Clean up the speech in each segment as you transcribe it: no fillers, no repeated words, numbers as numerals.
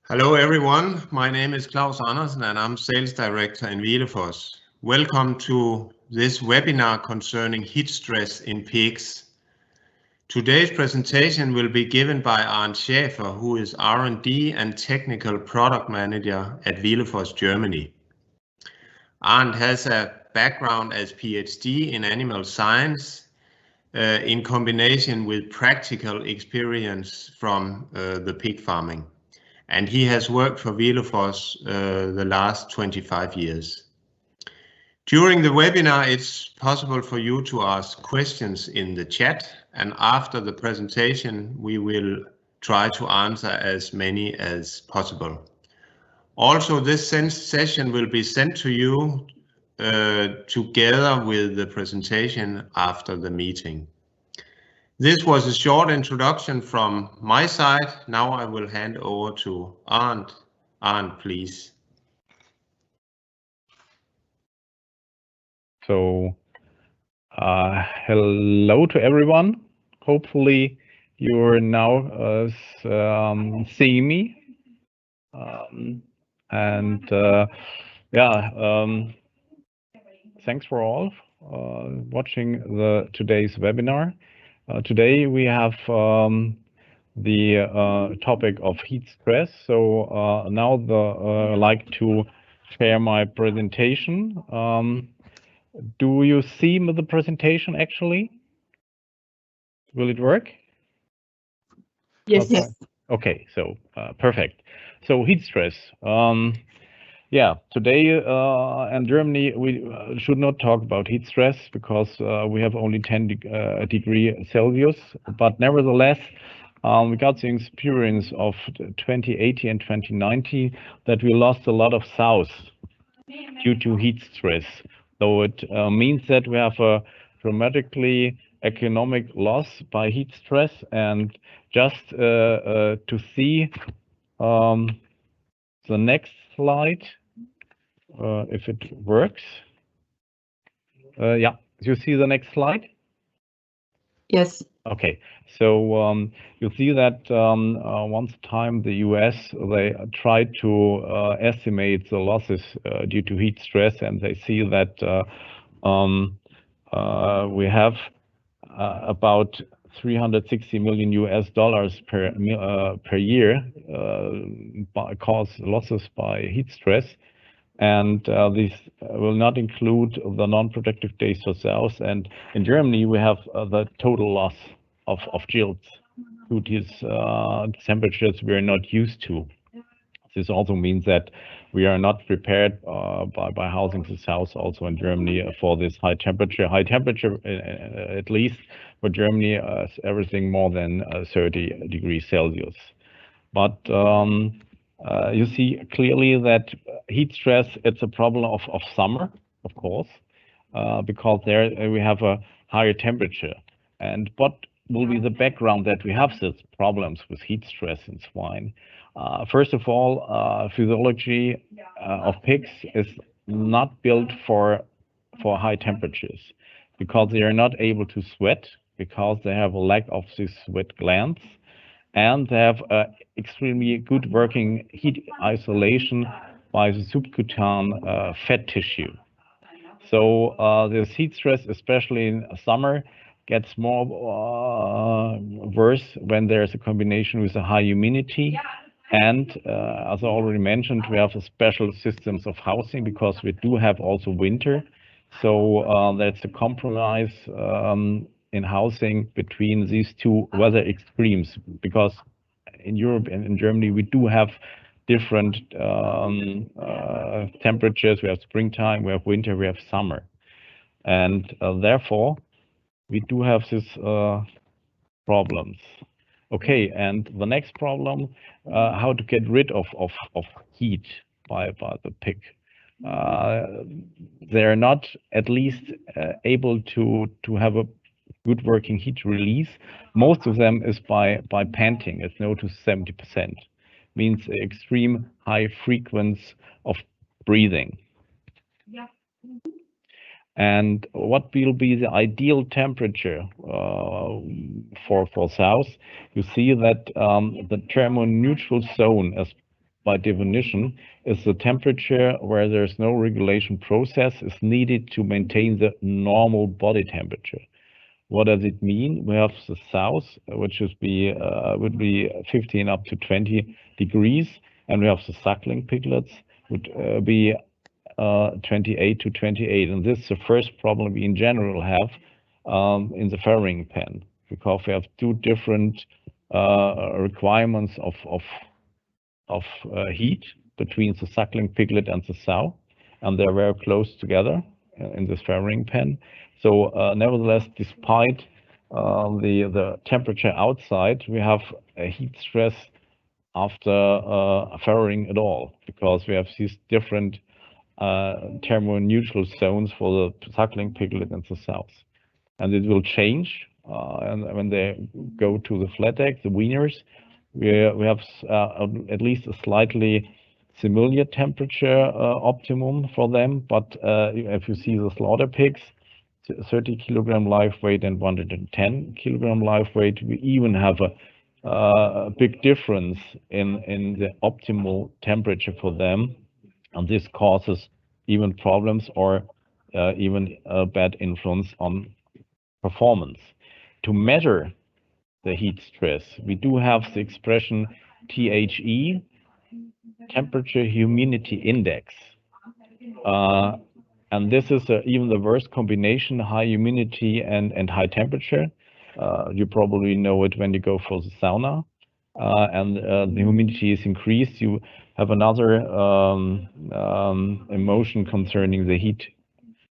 Hello everyone, my name is Claus Andersen and I'm Sales Director in Vilofoss. Welcome to this webinar concerning heat stress in pigs. Today's presentation will be given by Arndt Schäfer, who is R&D and Technical Product Manager at Vilofoss, Germany. Arndt has a background as PhD in animal science in combination with practical experience from the pig farming. And he has worked for Vilofoss the last 25 years. During the webinar, it's possible for you to ask questions in the chat, and after the presentation, we will try to answer as many as possible. Also, this session will be sent to you together with the presentation after the meeting. This was a short introduction from my side. Now I will hand over to Arndt. Arndt, please. So, hello to everyone. Hopefully you're now seeing me. Thanks for all watching today's webinar. Today we have the topic of heat stress. So now I'd like to share my presentation. Do you see the presentation actually? Will it work? Yes. Yes. Okay, so perfect. So heat stress. Today in Germany we should not talk about heat stress because we have only 10 degrees Celsius. But nevertheless, we got the experience of 2080 and 2090 that we lost a lot of sows due to heat stress. So it means that we have a dramatically economic loss by heat stress. And just to see the next slide, if it works. You see the next slide? Yes. Okay, so you'll see that once time the US, they tried to estimate the losses due to heat stress, and they see that we have about $360 million per year cause losses by heat stress. And this will not include the non-productive days for sows. And in Germany, we have the total loss of yields due to these temperatures we are not used to. This also means that we are not prepared by housing the sows also in Germany for this high temperature. At least for Germany, is everything more than 30 degrees Celsius. But you see clearly that heat stress, it's a problem of summer, of course, because there we have a higher temperature. And what will be the background that we have these problems with heat stress in swine? First of all, physiology of pigs is not built for high temperatures because they are not able to sweat, because they have a lack of these sweat glands, and they have extremely good working heat isolation by the subcutaneous fat tissue. So this heat stress, especially in summer, gets more worse when there's a combination with a high humidity. And as I already mentioned, we have a special systems of housing because we do have also winter. So that's a compromise in housing between these two weather extremes, because in Europe and in Germany we do have different temperatures. We have springtime, we have winter, we have summer, and therefore we do have these problems. Okay, and the next problem, how to get rid of heat by the pig. They're not at least able to have a good working heat release. Most of them is by panting. It's no to 70%. Means extreme high frequency of breathing. Yeah. And what will be the ideal temperature for sows? You see that the thermoneutral zone is by definition, is the temperature where there's no regulation process is needed to maintain the normal body temperature. What does it mean? We have the south, which would be 15 up to 20 degrees, and we have the suckling piglets, would be 28 to 28. And this is the first problem we in general have in the farrowing pen, because we have two different requirements of heat between the suckling piglet and the sow, and they're very close together in this farrowing pen. So nevertheless, despite the temperature outside, we have a heat stress after farrowing at all, because we have these different thermoneutral zones for the suckling piglet and the sows. And it will change and when they go to the flat egg, the weaners, we have at least a slightly similar temperature optimum for them. But if you see the slaughter pigs, 30 kilogram live weight and 110 kilogram live weight, we even have a big difference in the optimal temperature for them. And this causes even problems or even a bad influence on performance. To measure the heat stress, we do have the expression THE, temperature humidity index. And this is even the worst combination, high humidity and high temperature. You probably know it when you go for the sauna. And the humidity is increased. You have another emotion concerning the heat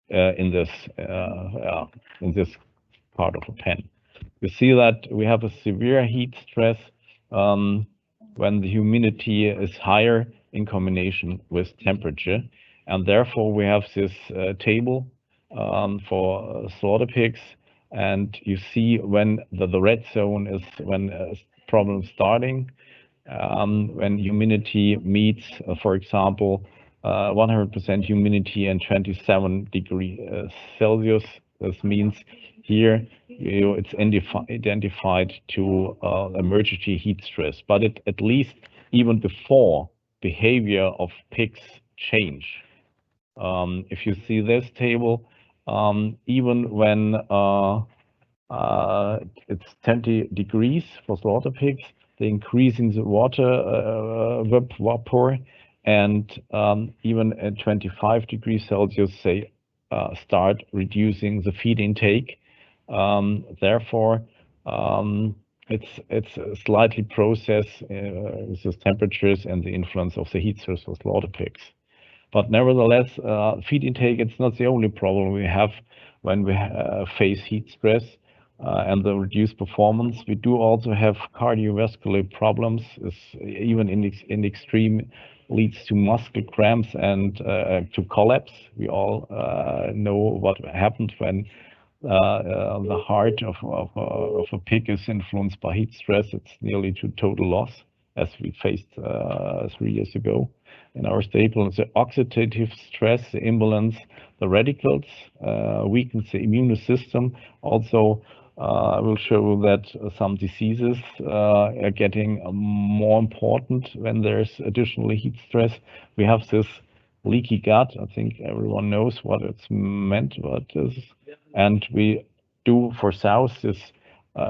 in this part of the pen. You see that we have a severe heat stress when the humidity is higher in combination with temperature. And therefore, we have this table for slaughter pigs. And you see when the red zone is when problem starting, when humidity meets, for example, 100% humidity and 27 degrees Celsius. This means here it's identified to emergency heat stress. But at least even before behavior of pigs change. If you see this table, even when it's 20 degrees for slaughter pigs, they're increasing the water vapor, and even at 25 degrees Celsius, they start reducing the feed intake. Therefore, it's a slightly process with the temperatures and the influence of the heat source for slaughter pigs. But nevertheless, feed intake, it's not the only problem we have when we face heat stress and the reduced performance. We do also have cardiovascular problems, even in extreme leads to muscle cramps and to collapse. We all know what happened when the heart of a pig is influenced by heat stress. It's nearly to total loss, as we faced 3 years ago in our stable. The oxidative stress, the imbalance, the radicals weakens the immune system. Also, I will show that some diseases are getting more important when there's additionally heat stress. We have this leaky gut. I think everyone knows what it's meant, what is. And we do for sows this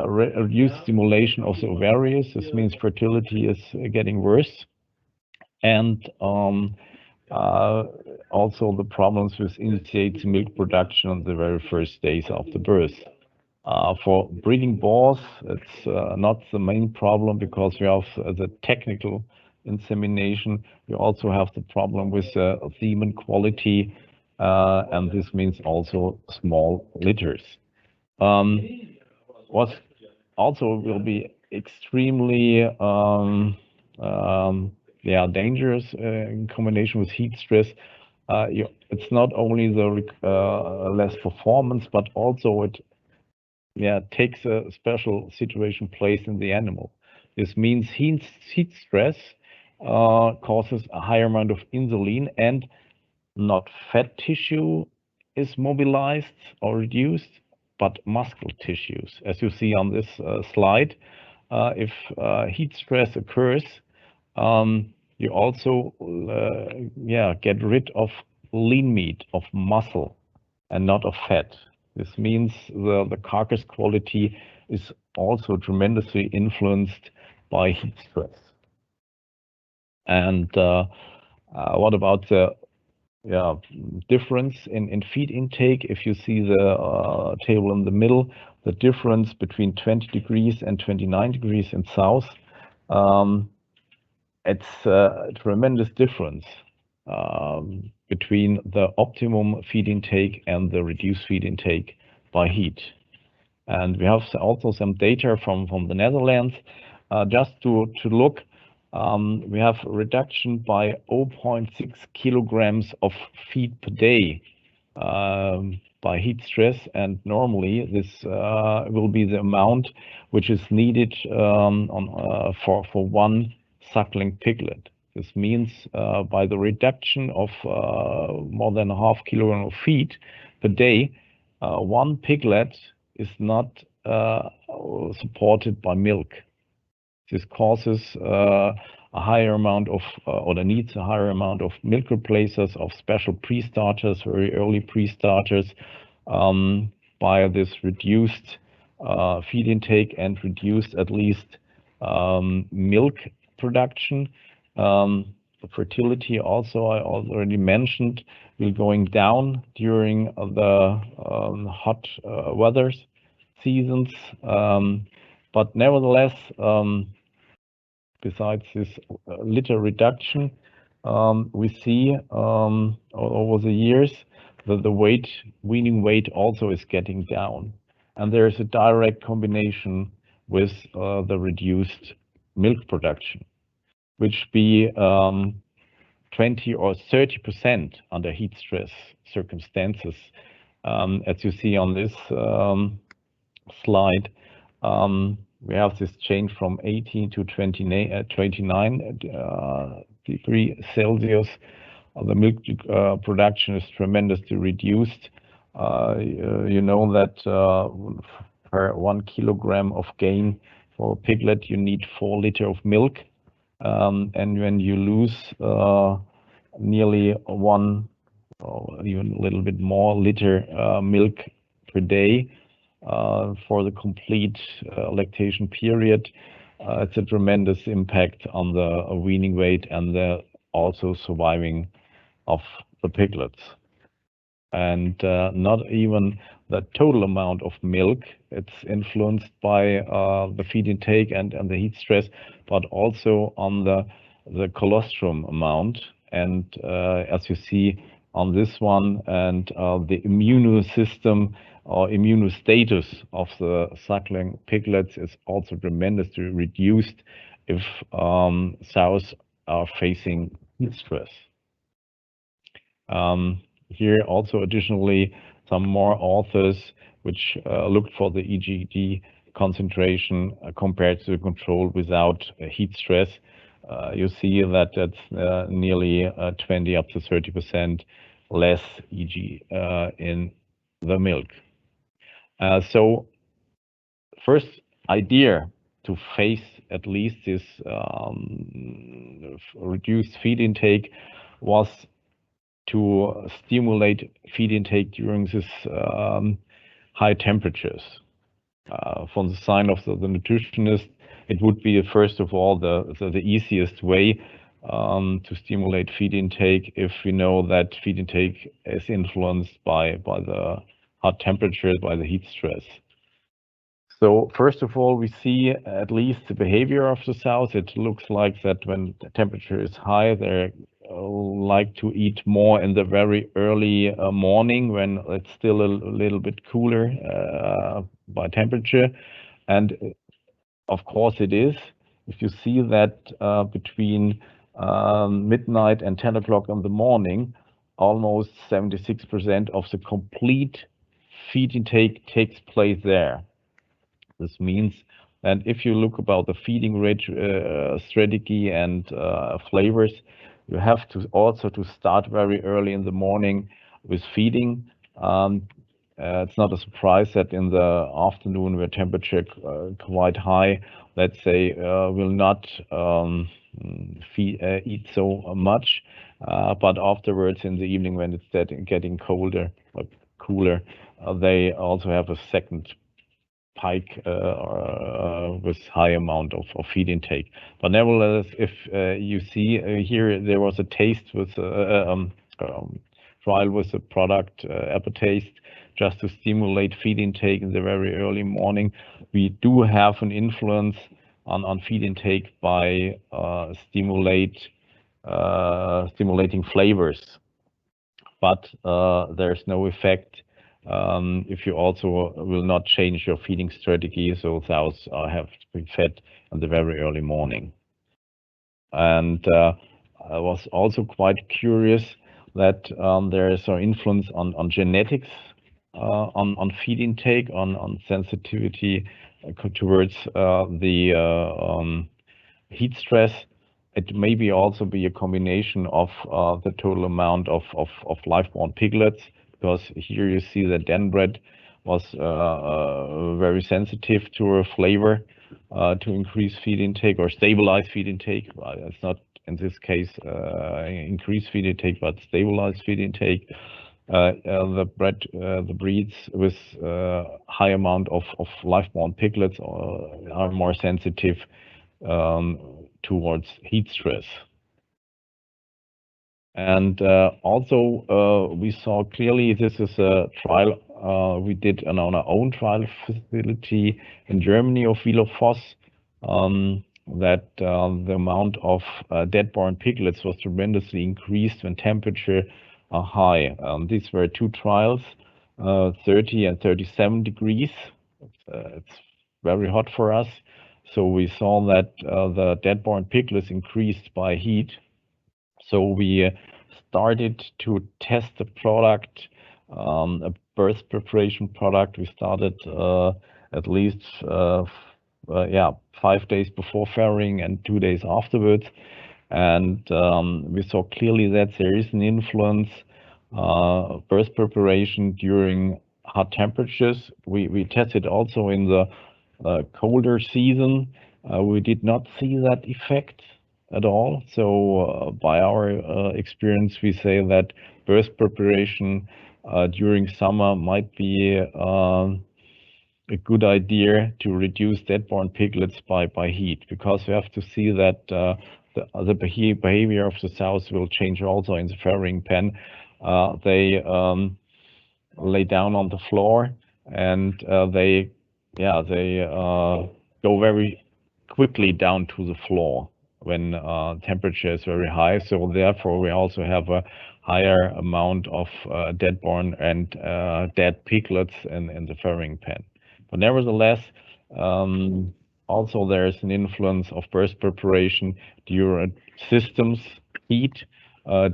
reduced stimulation of the ovaries. This means fertility is getting worse. And also the problems with initiates milk production on the very first days after birth. For breeding boars, it's not the main problem because we have the technical insemination. We also have the problem with semen quality, and this means also small litters. What also will be extremely dangerous in combination with heat stress. It's not only the less performance, but also it takes a special situation place in the animal. This means heat stress causes a higher amount of insulin, and not fat tissue is mobilized or reduced, but muscle tissues. As you see on this slide, if heat stress occurs, you also get rid of lean meat, of muscle, and not of fat. This means the carcass quality is also tremendously influenced by heat stress. And what about the difference in feed intake? If you see the table in the middle, the difference between 20 degrees and 29 degrees in south, it's a tremendous difference between the optimum feed intake and the reduced feed intake by heat. And we have also some data from the Netherlands. Just to look, we have a reduction by 0.6 kilograms of feed per day by heat stress, and normally this will be the amount which is needed for one suckling piglet. This means by the reduction of more than a half kilogram of feed per day, one piglet is not supported by milk. This causes a higher amount of, or needs a higher amount of milk replacers, of special pre-starters, very early pre-starters, by this reduced feed intake and reduced at least milk production. The fertility also, I already mentioned, will going down during the hot weather seasons. But nevertheless, besides this litter reduction, we see over the years that the weaning weight also is getting down. And there is a direct combination with the reduced milk production, which be 20 or 30% under heat stress circumstances. As you see on this slide, we have this change from 18 to 29 degrees Celsius. The milk production is tremendously reduced. You know that per 1 kilogram of gain for a piglet, you need 4 liters of milk. And when you lose nearly 1 or even a little bit more liter milk per day for the complete lactation period, it's a tremendous impact on the weaning weight and the also surviving of the piglets. And not even the total amount of milk, it's influenced by the feed intake and the heat stress, but also on the colostrum amount. And as you see on this one, and the immune system or immune status of the suckling piglets is also tremendously reduced if sows are facing heat stress. Here also additionally some more authors which looked for the EGD concentration compared to the control without heat stress. You see that it's nearly 20 up to 30% less EG in the milk. So first idea to face at least this reduced feed intake was to stimulate feed intake during this high temperatures. From the side of the nutritionist, it would be first of all the easiest way to stimulate feed intake if we know that feed intake is influenced by the hot temperatures, by the heat stress. So first of all, we see at least the behavior of the sows. It looks like that when the temperature is high, they like to eat more in the very early morning when it's still a little bit cooler by temperature. And of course it is. If you see that between midnight and 10 o'clock in the morning, almost 76% of the complete feed intake takes place there. This means that if you look about the feeding rate strategy and flavors, you have to also to start very early in the morning with feeding. It's not a surprise that in the afternoon where temperature quite high, let's say, will not eat so much, but afterwards in the evening when it's getting colder or cooler, they also have a second pike with high amount of feed intake. But nevertheless, if you see here, there was a taste with trial with the product Taste, just to stimulate feed intake in the very early morning. We do have an influence on feed intake by stimulating flavors, but there's no effect if you also will not change your feeding strategy, so sows have to be fed in the very early morning. And I was also quite curious that there is an influence on genetics, on feed intake, on sensitivity towards the heat stress. It may also be a combination of the total amount of live-born piglets, because here you see that den bread was very sensitive to a flavor to increase feed intake or stabilize feed intake. It's not in this case increase feed intake, but stabilize feed intake. The breeds with high amount of live-born piglets are more sensitive towards heat stress. And also we saw clearly this is a trial we did on our own trial facility in Germany of Vilofoss, that the amount of dead-born piglets was tremendously increased when temperature are high. These were two trials, 30 and 37 degrees. It's very hot for us. So we saw that the dead-born piglets increased by heat. So we started to test the product, a birth preparation product. We started at least 5 days before farrowing and 2 days afterwards. And we saw clearly that there is an influence birth preparation during hot temperatures. We tested also in the colder season. We did not see that effect at all. So by our experience, we say that birth preparation during summer might be a good idea to reduce dead-born piglets by heat, because we have to see that the behavior of the sows will change also in the farrowing pen. They lay down on the floor, and they go very quickly down to the floor when temperature is very high. So therefore, we also have a higher amount of dead-born and dead piglets in the farrowing pen. But nevertheless, also there is an influence of birth preparation during systems heat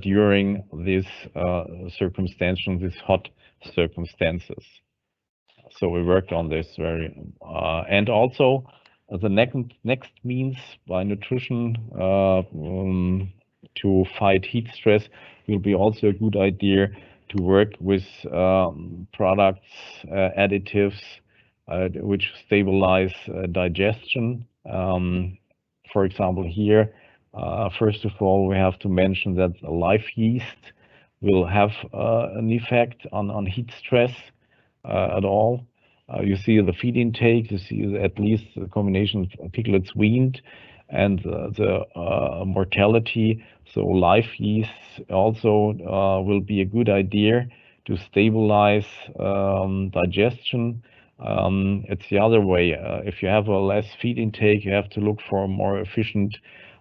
during these circumstances, these hot circumstances. So we worked on this very, and also the next means by nutrition to fight heat stress will be also a good idea to work with products, additives, which stabilize digestion. For example, here, first of all, we have to mention that live yeast will have an effect on heat stress at all. You see the feed intake, you see at least the combination of piglets weaned and the mortality. So live yeast also will be a good idea to stabilize digestion. It's the other way. If you have a less feed intake, you have to look for a more efficient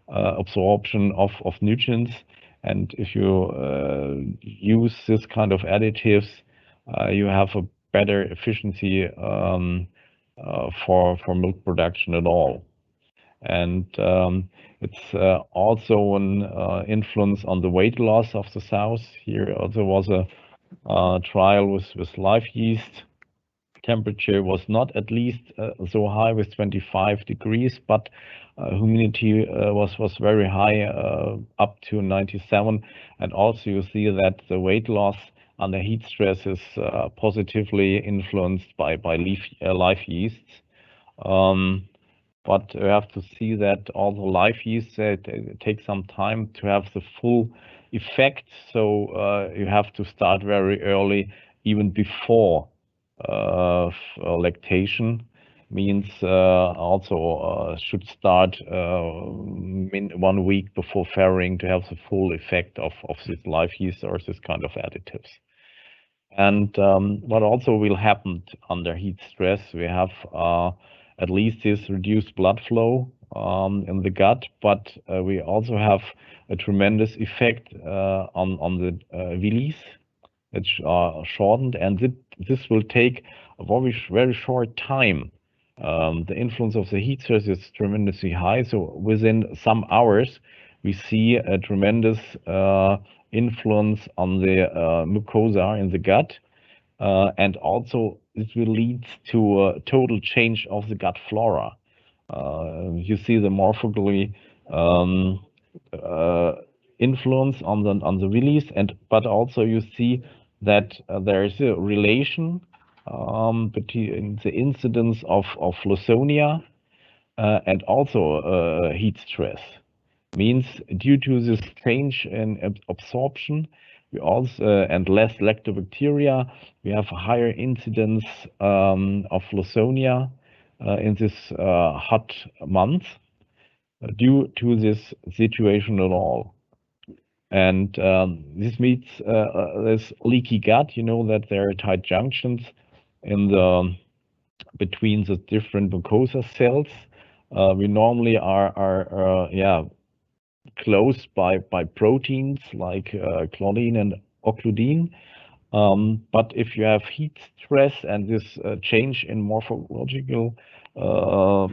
absorption of nutrients. And if you use this kind of additives, you have a better efficiency for milk production at all. And it's also an influence on the weight loss of the sows. Here also was a trial with live yeast. Temperature was not at least so high with 25 degrees, but humidity was very high, up to 97. And also you see that the weight loss under heat stress is positively influenced by live yeasts. but you have to see that all the live yeast take some time to have the full effect. So you have to start very early, even before lactation. Means also should start 1 week before farrowing to have the full effect of this live yeast or this kind of additives. And what also will happen under heat stress, we have at least this reduced blood flow in the gut, but we also have a tremendous effect on the villi, which are shortened, and this will take a very short time. The influence of the heat stress is tremendously high, so within some hours we see a tremendous influence on the mucosa in the gut, and also it will lead to a total change of the gut flora. You see the morphology influence on the villi, but also you see that there is a relation between the incidence of Lawsonia and also heat stress. Means due to this change in absorption, we also and less lactobacteria, we have a higher incidence of Lawsonia in this hot month due to this situation at all. And this means this leaky gut. You know that there are tight junctions in the between the different mucosa cells. We normally are closed by proteins like claudin and occludin. But if you have heat stress and this change in morphological of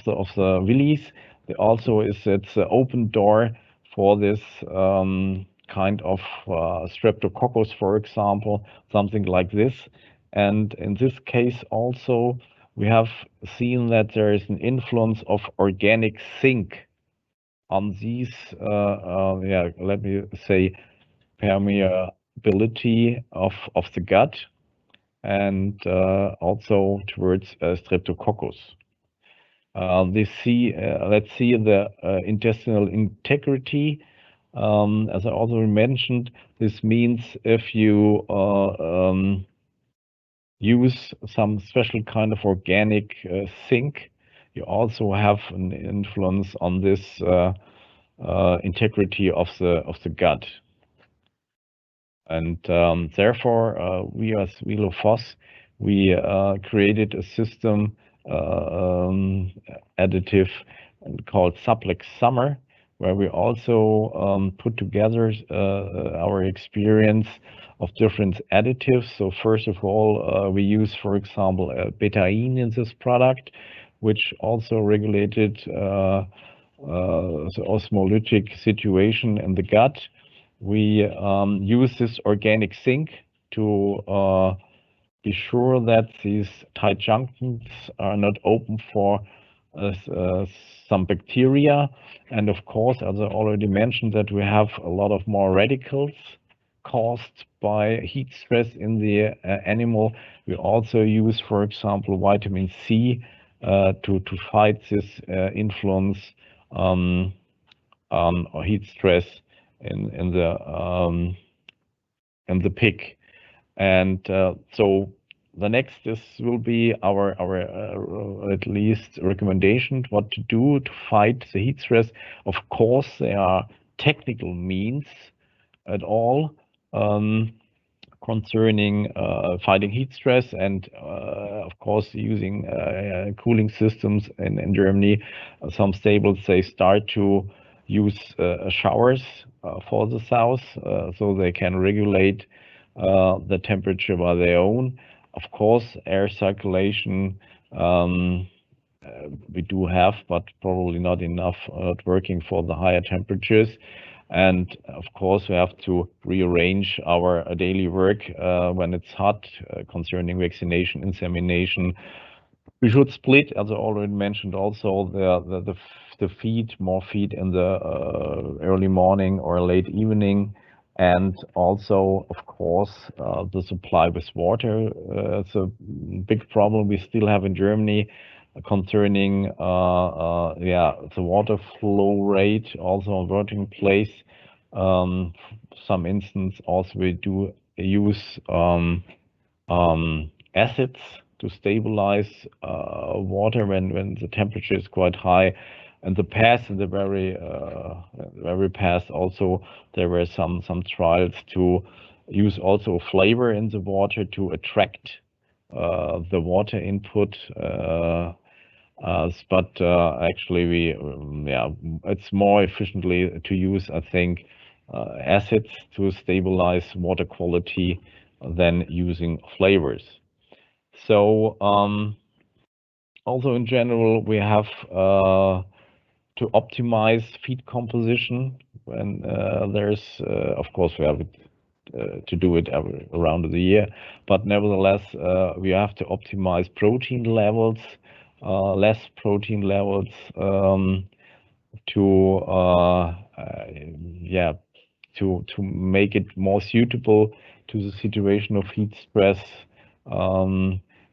the villi, there also is it's an open door for this kind of streptococcus, for example, something like this. And in this case also, we have seen that there is an influence of organic zinc on these, let me say, permeability of the gut, and also towards streptococcus. Let's see the intestinal integrity. As I also mentioned, this means if you use some special kind of organic zinc, you also have an influence on this integrity of the gut. And therefore, we as Vilofoss, we created a system additive called Supplex Summer, where we also put together our experience of different additives. So first of all, we use, for example, betaine in this product, which also regulated the osmolytic situation in the gut. We use this organic zinc to be sure that these tight junctions are not open for some bacteria. And of course, as I already mentioned, that we have a lot of more radicals caused by heat stress in the animal. We also use, for example, vitamin C to fight this influence on heat stress in the pig. And so the next will be our at least recommendation what to do to fight the heat stress. Of course, there are technical means at all concerning fighting heat stress, and of course using cooling systems in Germany. Some stables, they start to use showers for the sows, so they can regulate the temperature by their own. Of course, air circulation we do have, but probably not enough working for the higher temperatures. And of course, we have to rearrange our daily work when it's hot concerning vaccination, insemination. We should split, as I already mentioned, also the feed, more feed in the early morning or late evening. And also, of course, the supply with water. It's a big problem we still have in Germany, concerning the water flow rate, also on working place. Some instance also we do use acids to stabilize water when the temperature is quite high. And the past, in the very past, also there were some trials to use also flavor in the water to attract the water input. But actually, it's more efficiently to use, I think, acids to stabilize water quality than using flavors. So also in general, we have to optimize feed composition when there's, of course, we have to do it around the year, but nevertheless, we have to optimize protein levels, less protein levels to make it more suitable to the situation of heat stress.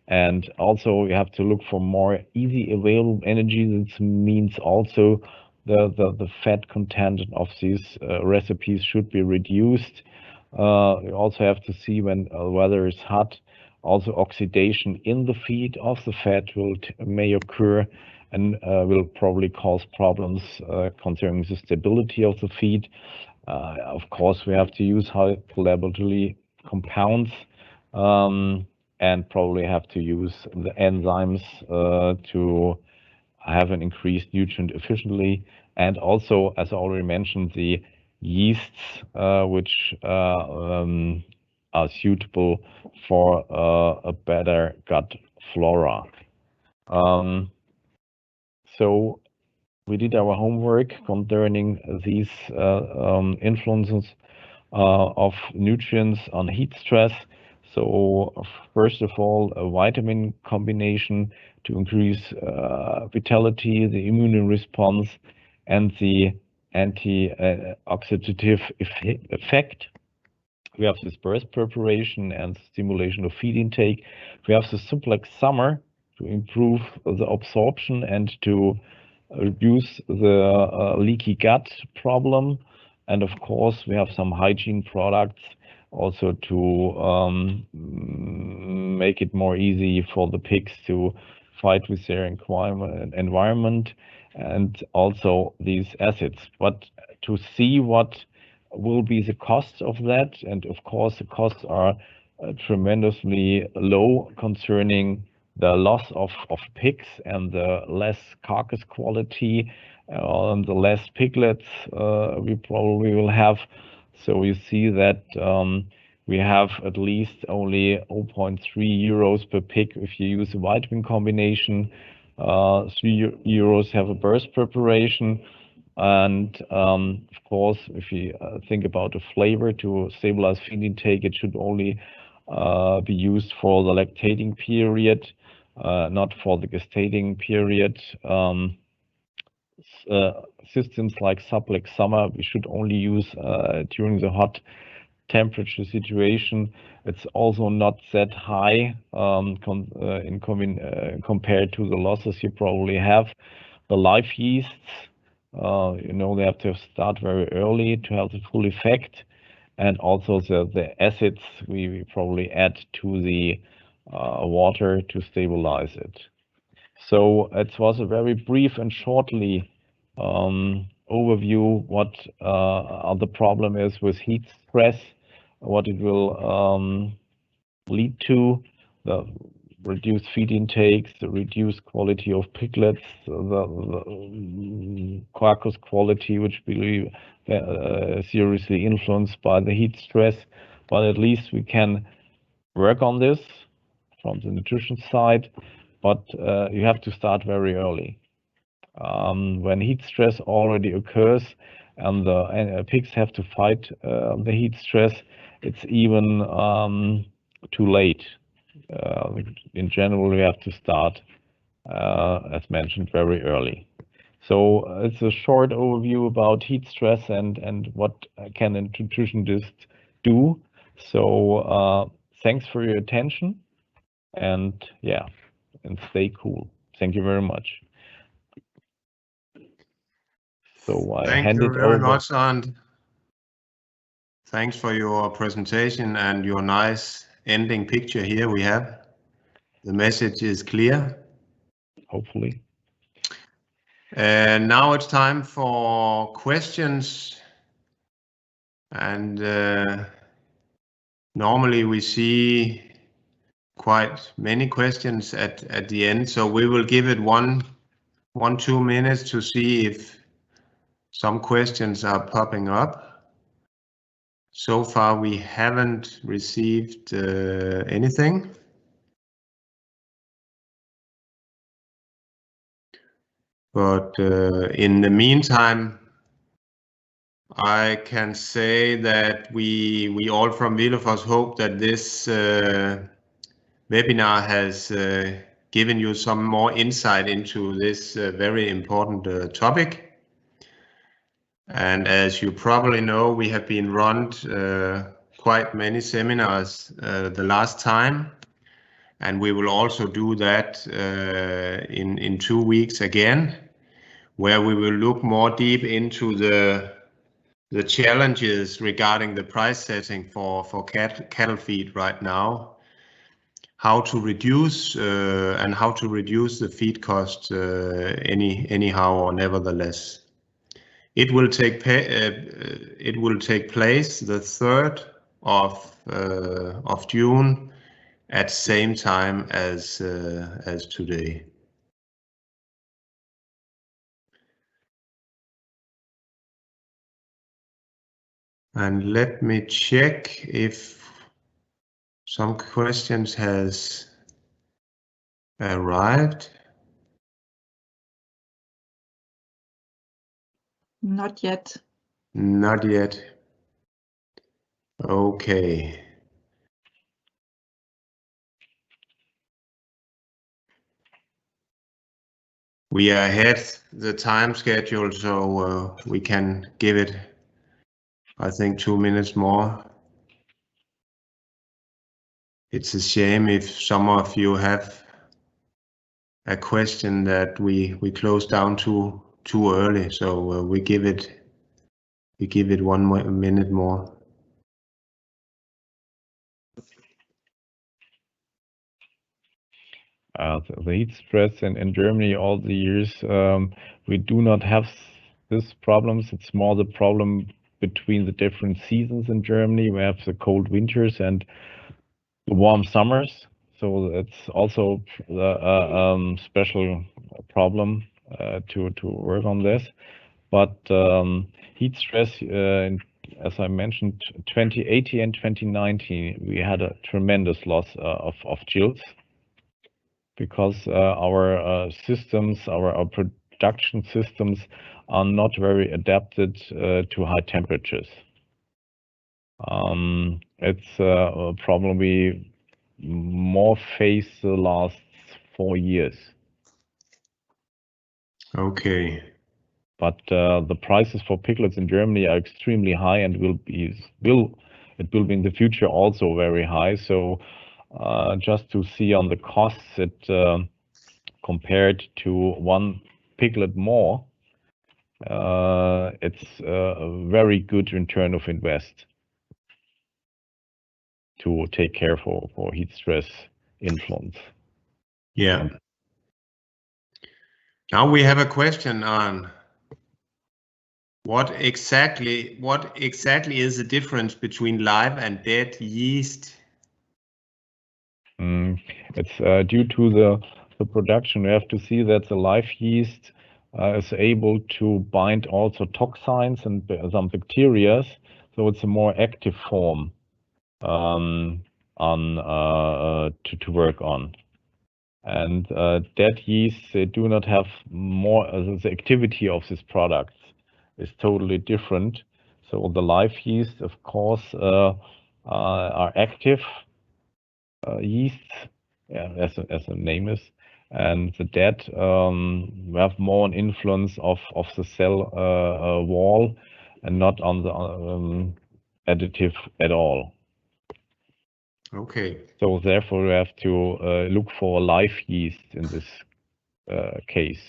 And also you have to look for more easy available energy. This means also the fat content of these recipes should be reduced. You also have to see when weather is hot, also oxidation in the feed of the fat may occur and will probably cause problems concerning the stability of the feed. Of course, we have to use high collaboratively compounds and probably have to use the enzymes to have an increased nutrient efficiently. And also, as I already mentioned, the yeasts, which are suitable for a better gut flora. So we did our homework concerning these influences of nutrients on heat stress. So first of all, a vitamin combination to increase vitality, the immune response, and the anti-oxidative effect. We have this burst preparation and stimulation of feed intake. We have the simplex summer to improve the absorption and to reduce the leaky gut problem. And of course, we have some hygiene products also to make it more easy for the pigs to fight with their environment, and also these acids. But to see what will be the cost of that, and of course the costs are tremendously low concerning the loss of pigs and the less carcass quality and the less piglets we probably will have. So you see that we have at least only 0.3 euros per pig if you use a vitamin combination. 3 euros have a burst preparation. And of course, if you think about a flavor to stabilize feed intake, it should only be used for the lactating period, not for the gestating period. Systems like Supplex Summer, we should only use during the hot temperature situation. It's also not that high compared to the losses you probably have. The live yeasts, they have to start very early to have the full effect. And also the acids we probably add to the water to stabilize it. So it was a very brief and shortly overview what the problem is with heat stress, what it will lead to, the reduced feed intakes, the reduced quality of piglets, the carcass quality, which will be seriously influenced by the heat stress. But at least we can work on this from the nutrition side, but you have to start very early. When heat stress already occurs and the pigs have to fight the heat stress, it's even too late. In general, we have to start, as mentioned, very early. So it's a short overview about heat stress and what can a nutritionist do. So thanks for your attention, and and stay cool. Thank you very much. So I Thank hand you it very over. much, and thanks for your presentation and your nice ending picture here we have. The message is clear. Hopefully. And now it's time for questions. And normally we see quite many questions at the end, so we will give it 2 minutes to see if some questions are popping up. So far we haven't received anything. But in the meantime, I can say that we all from Vilofoss hope that this webinar has given you some more insight into this very important topic. And as you probably know, we have been run quite many seminars the last time, and we will also do that in 2 weeks again, where we will look more deep into the challenges regarding the price setting for cattle feed right now, how to reduce and how to reduce the feed cost anyhow or nevertheless. It will take place the 3rd of June at same time as today. And let me check if some questions has arrived. Not yet. Not yet. Okay. We are ahead the time schedule, so we can give it, I think, 2 minutes more. It's a shame if some of you have a question that we close down too early, so we give it 1 minute more. The heat stress in Germany all the years, we do not have this problems. It's more the problem between the different seasons in Germany. We have the cold winters and the warm summers. So it's also a special problem to work on this. But heat stress, as I mentioned, 2018 and 2019, we had a tremendous loss of gills, because our systems, our production systems are not very adapted to high temperatures. It's a problem we more face the last 4 years. Okay. But the prices for piglets in Germany are extremely high, and it will be in the future also very high. So just to see on the costs, it compared to 1 piglet more, it's a very good return of invest to take care for heat stress influence. Yeah. Now we have a question on what exactly is the difference between live and dead yeast? It's due to the production. We have to see that the live yeast is able to bind also toxins and some bacteria, so it's a more active form to work on. And dead yeast, they do not have more. The activity of this product is totally different. So the live yeast, of course, are active yeasts, as the name is, and the dead have more an influence of the cell wall and not on the additive at all. Okay. So therefore, we have to look for live yeast in this case.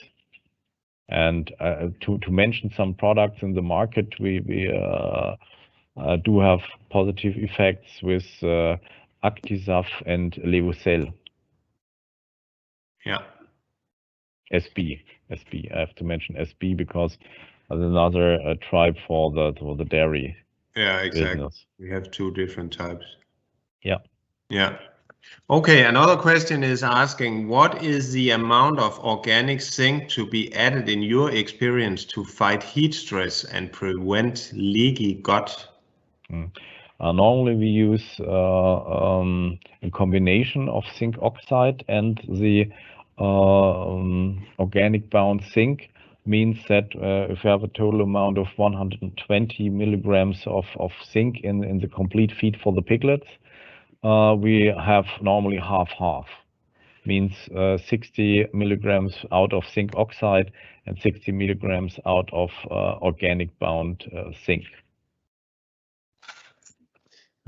And to mention some products in the market, we do have positive effects with Actisaf and Levocel. Yeah. SB. I have to mention SB because there's another tribe for the dairy. Yeah, exactly. Business. We have two different types. Yeah. Yeah. Okay, another question is asking, what is the amount of organic zinc to be added in your experience to fight heat stress and prevent leaky gut? Normally we use a combination of zinc oxide and the organic bound zinc. Means that if you have a total amount of 120 milligrams of zinc in the complete feed for the piglets, we have normally half. Means 60 milligrams out of zinc oxide and 60 milligrams out of organic bound zinc.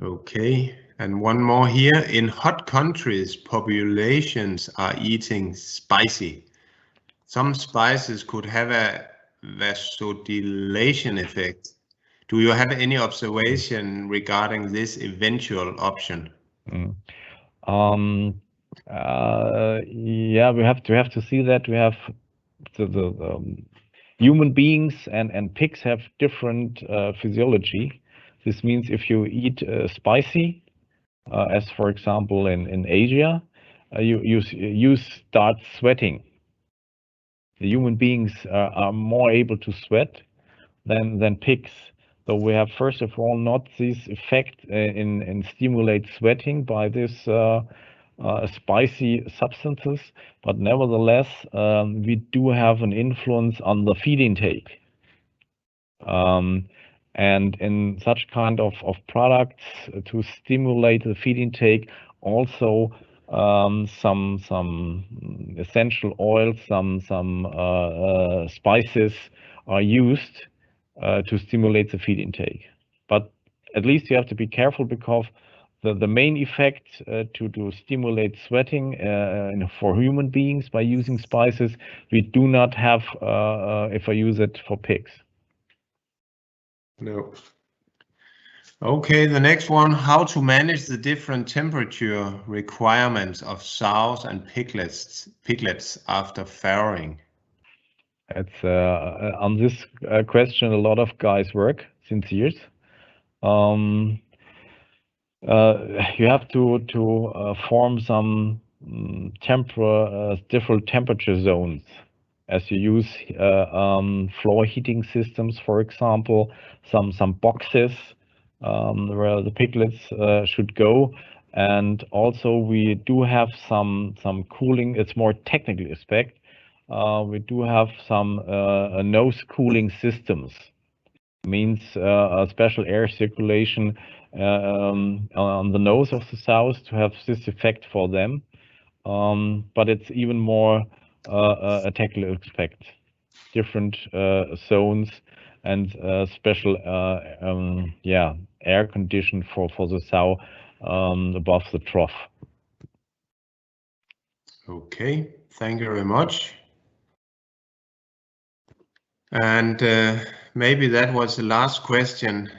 Okay, and one more here. In hot countries, populations are eating spicy. Some spices could have a vasodilation effect. Do you have any observation regarding this eventual option? Yeah, we have to see that we have the human beings and pigs have different physiology. This means if you eat spicy, as for example in Asia, you start sweating. The human beings are more able to sweat than pigs. So we have first of all not this effect in stimulate sweating by this spicy substances, but nevertheless we do have an influence on the feed intake. And in such kind of products to stimulate the feed intake, also some essential oils, some spices are used to stimulate the feed intake. But at least you have to be careful because the main effect to stimulate sweating for human beings by using spices, we do not have if I use it for pigs. No. Okay, the next one, how to manage the different temperature requirements of sows and piglets after farrowing. It's on this question a lot of guys work since years. You have to form some different temperature zones as you use floor heating systems, for example, some boxes where the piglets should go. And also we do have some cooling. It's more technical aspect. We do have some nose cooling systems. Means a special air circulation on the nose of the sows to have this effect for them. But it's even more a technical aspect. Different zones and special air condition for the sow above the trough. Okay, thank you very much. And maybe that was the last question.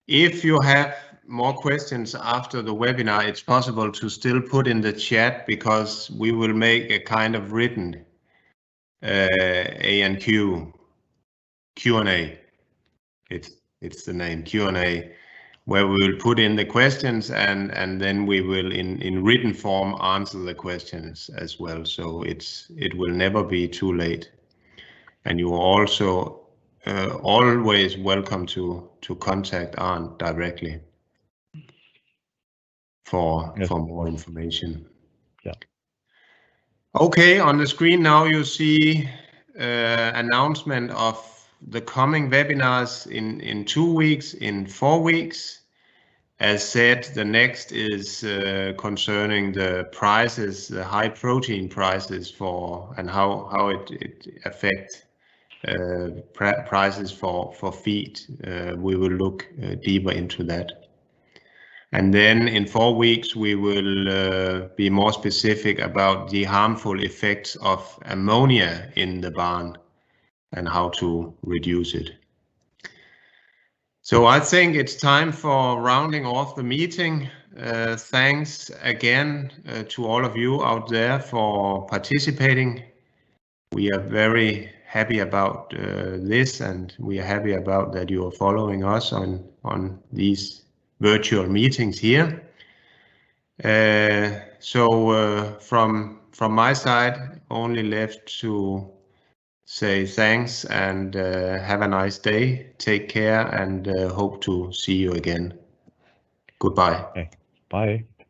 If you have more questions after the webinar, it's possible to still put in the chat because we will make a kind of written Q&A. It's the name Q&A, where we will put in the questions and then we will in written form answer the questions as well. So it will never be too late. And you are also always welcome to contact Arndt directly for more information. Yeah. Okay, on the screen now you see announcement of the coming webinars in 2 weeks, in 4 weeks. As said, the next is concerning the prices, the high protein prices for and how it affects prices for feed. We will look deeper into that. And then in 4 weeks, we will be more specific about the harmful effects of ammonia in the barn and how to reduce it. So I think it's time for rounding off the meeting. Thanks again to all of you out there for participating. We are very happy about this, and we are happy about that you are following us on these virtual meetings here. From my side, only left to say thanks and have a nice day. Take care and hope to see you again. Goodbye. Okay. Bye.